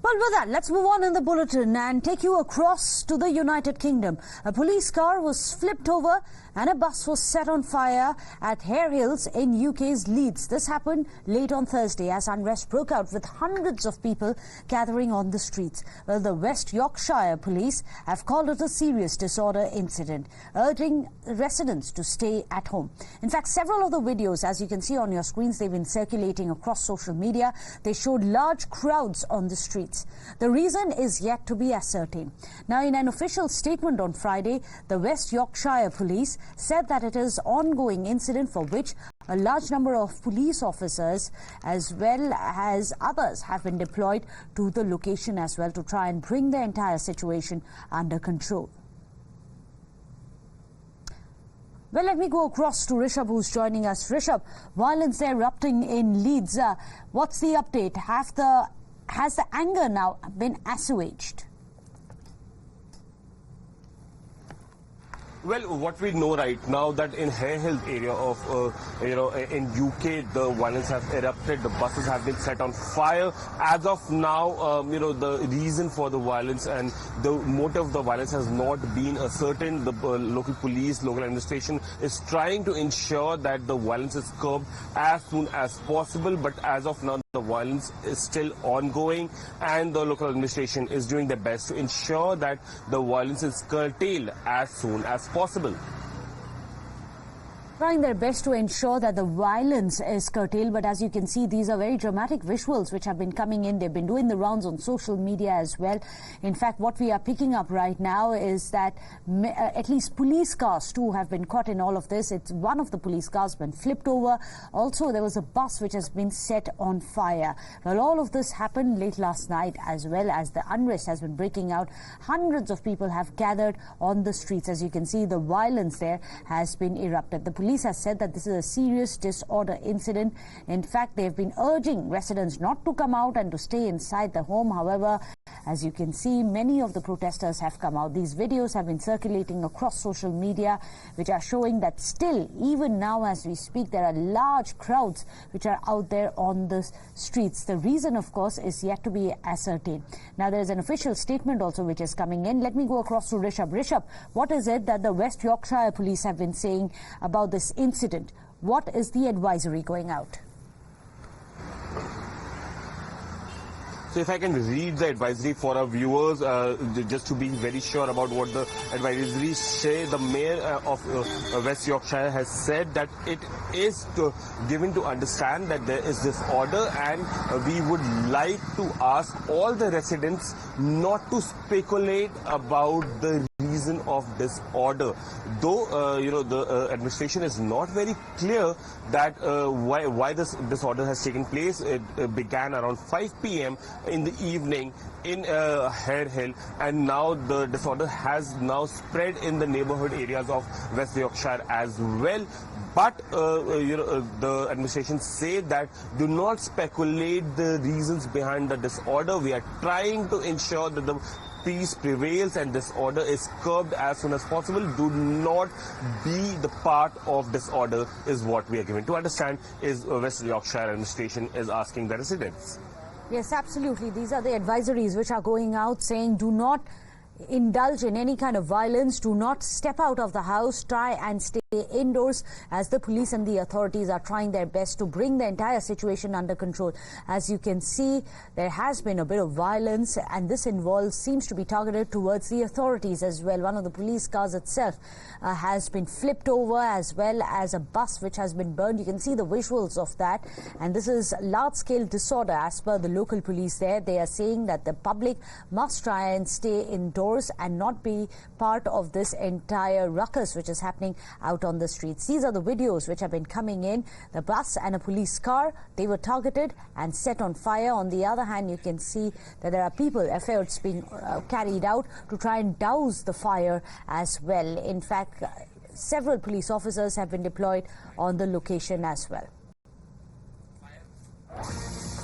Well, with that, let's move on in the bulletin and take you across to the United Kingdom. A police car was flipped over and a bus was set on fire at Hare Hills in UK's Leeds. This happened late on Thursday as unrest broke out with hundreds of people gathering on the streets. Well, the West Yorkshire police have called it a serious disorder incident, urging residents to stay at home. In fact, several of the videos, as you can see on your screens, they've been circulating across social media. They showed large crowds on the streets. The reason is yet to be ascertained. Now, in an official statement on Friday, the West Yorkshire police said that it is an ongoing incident for which a large number of police officers as well as others have been deployed to the location as well to try and bring the entire situation under control. Well, let me go across to Rishabh, who's joining us. Rishabh, violence erupting in Leeds. What's the update? Has the anger now been assuaged? Well, what we know right now that in Hare Hills area of, in UK, the violence has erupted. The buses have been set on fire. As of now, the reason for the violence and the motive of the violence has not been certain. The local police, local administration is trying to ensure that the violence is curbed as soon as possible. But as of now, the violence is still ongoing, and the local administration is doing their best to ensure that the violence is curtailed as soon as possible. Trying their best to ensure that the violence is curtailed, but as you can see, these are very dramatic visuals which have been coming in. They've been doing the rounds on social media as well. In fact, what we are picking up right now is that at least police cars too have been caught in all of this. It's one of the police cars been flipped over. Also, there was a bus which has been set on fire. Well, all of this happened late last night as well as the unrest has been breaking out. Hundreds of people have gathered on the streets. As you can see, the violence there has been erupted. The police has said that this is a serious disorder incident. In fact, they have been urging residents not to come out and to stay inside the home. However, as you can see, many of the protesters have come out. These videos have been circulating across social media, which are showing that still, even now as we speak, there are large crowds which are out there on the streets. The reason, of course, is yet to be ascertained. Now, there is an official statement also which is coming in. Let me go across to Rishabh. Rishabh, what is it that the West Yorkshire police have been saying about this incident? What is the advisory going out? So if I can read the advisory for our viewers, just to be very sure about what the advisory say, the mayor of West Yorkshire has said that it is given to understand that there is this order, and we would like to ask all the residents not to speculate about the reason of this order. Though the administration is not very clear that why this order has taken place. It began around 5 p.m. in the evening in Hare Hill, and now the disorder has now spread in the neighborhood areas of West Yorkshire as well. But the administration say that do not speculate the reasons behind the disorder. We are trying to ensure that the peace prevails and disorder is curbed as soon as possible. Do not be the part of disorder is what we are given to understand, is West Yorkshire administration is asking the residents. Yes, absolutely. These are the advisories which are going out saying do not indulge in any kind of violence, do not step out of the house, try and stay indoors as the police and the authorities are trying their best to bring the entire situation under control. As you can see, there has been a bit of violence, and this seems to be targeted towards the authorities as well. One of the police cars itself has been flipped over, as well as a bus which has been burned. You can see the visuals of that, and this is large-scale disorder as per the local police there. They are saying that the public must try and stay indoors and not be part of this entire ruckus which is happening out on the streets. These are the videos which have been coming in. The bus and a police car, they were targeted and set on fire. On the other hand, you can see that there are efforts being carried out to try and douse the fire as well. In fact, several police officers have been deployed on the location as well.